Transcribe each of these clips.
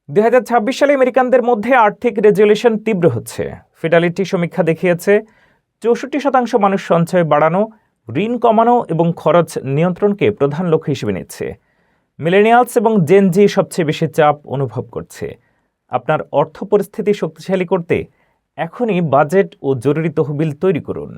2026 সালে আমেরিকানদের মধ্যে আর্থিক রেজুলেশন তীব্র হচ্ছে। ফিডেলিটি সমীক্ষা দেখিয়েছে 64% মানুষ সঞ্চয় বাড়ানো, ঋণ কমানো এবং খরচ নিয়ন্ত্রণকে প্রধান লক্ষ্য হিসেবে নিচ্ছে। মিলেনিয়ালস এবং জেন জি সবচেয়ে বেশি চাপ অনুভব করছে। আপনার অর্থ পরিস্থিতি শক্তিশালী করতে এখনই বাজেট ও জরুরি তহবিল তৈরি করুন।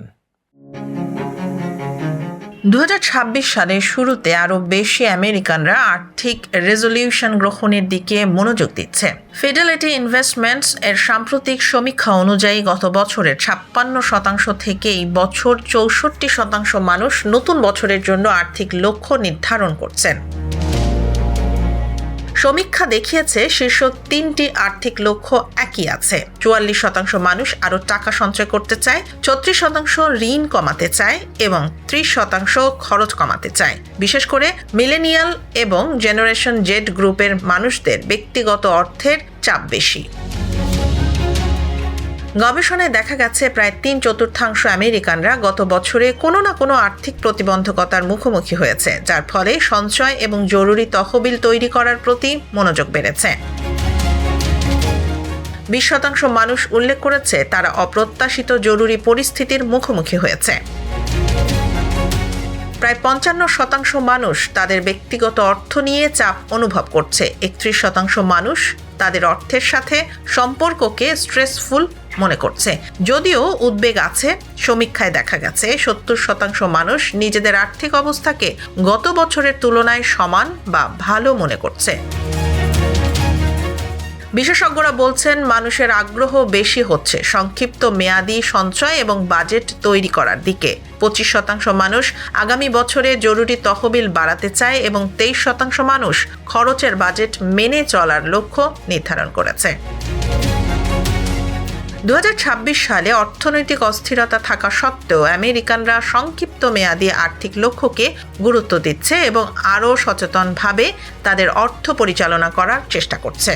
2026 সালের শুরুতে আরও বেশি আমেরিকানরা আর্থিক রেজলিউশন গ্রহণের দিকে মনোযোগ দিচ্ছে। ফিডেলিটি ইনভেস্টমেন্টস এর সাম্প্রতিক সমীক্ষা অনুযায়ী গত বছরের 56% থেকে এই বছর 64% মানুষ নতুন বছরের জন্য আর্থিক লক্ষ্য নির্ধারণ করছেন। সমীক্ষা দেখিয়েছে শীর্ষ 3টি আর্থিক লক্ষ্য একই আছে। 44% মানুষ আরও টাকা সঞ্চয় করতে চায়, 36% ঋণ কমাতে চায় এবং 30% খরচ কমাতে চায়। বিশেষ করে মিলেনিয়াল এবং জেনারেশন জেড গ্রুপের মানুষদের ব্যক্তিগত অর্থের চাপ বেশি। গবেষণায় দেখা গেছে প্রায় 3/4 আমেরিকানরা গত বছরে কোনো না কোনো আর্থিক প্রতিবন্ধকতার মুখোমুখি হয়েছে, যার ফলে সঞ্চয় এবং জরুরি তহবিল তৈরি করার প্রতি মনোযোগ বেড়েছে। 20% মানুষ উল্লেখ করেছে তারা অপ্রত্যাশিত জরুরি পরিস্থিতির মুখোমুখি হয়েছে। প্রায় 55% মানুষ তাদের ব্যক্তিগত অর্থ নিয়ে চাপ অনুভব করছে। 31% মানুষ তাদের অর্থের সাথে সম্পর্ককে স্ট্রেসফুল মনে করছে। যদিও উদ্বেগ আছে, সমীক্ষায় দেখা গেছে 70% মানুষ নিজেদের আর্থিক অবস্থাকে গত বছরের তুলনায় সমান বা ভালো মনে করছে। বিশেষজ্ঞরা বলছেন মানুষের আগ্রহ বেশি হচ্ছে সংক্ষিপ্ত মেয়াদী সঞ্চয় এবং বাজেট তৈরি করার দিকে। 25% মানুষ আগামী বছরে জরুরি তহবিল বাড়াতে চায় এবং 23% মানুষ খরচের বাজেট মেনে চলার লক্ষ্য নির্ধারণ করেছে। 2026 সালে অর্থনৈতিক অস্থিরতা থাকা সত্ত্বেও আমেরিকানরা সংক্ষিপ্ত মেয়াদী আর্থিক লক্ষ্যকে গুরুত্ব দিচ্ছে এবং আরও সচেতনভাবে তাদের অর্থ পরিচালনা করার চেষ্টা করছে।